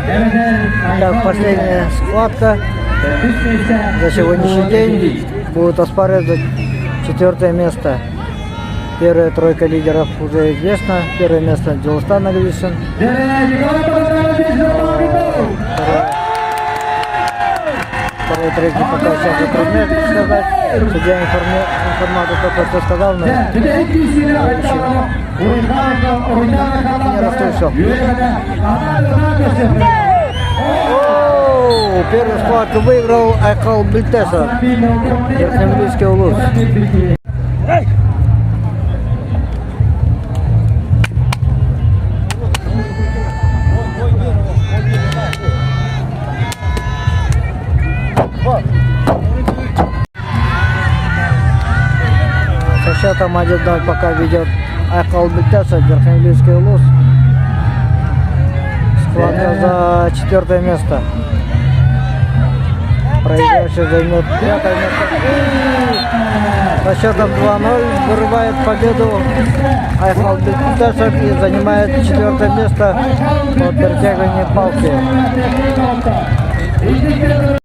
Так, последняя схватка за сегодняшний день будет оспаривать за 4 место. Первая тройка лидеров уже известна. Первое место Джилстан Агвишин. Второй, третий пока сейчас затрудняет сказать. Судья информатор только что сказал, но не расслышал. Первую схватку выиграл Айкал Бильтеса, Верхнеанглийский улус. Со счетом 1-0 пока ведет Айкал Бильтеса, Верхнеанглийский улус. Схватка за 4 место. Проигравший займет 5 место. Со счетом 2-0 вырывает победу Айкал Бильтеса и занимает 4 место по перетягиванию палки.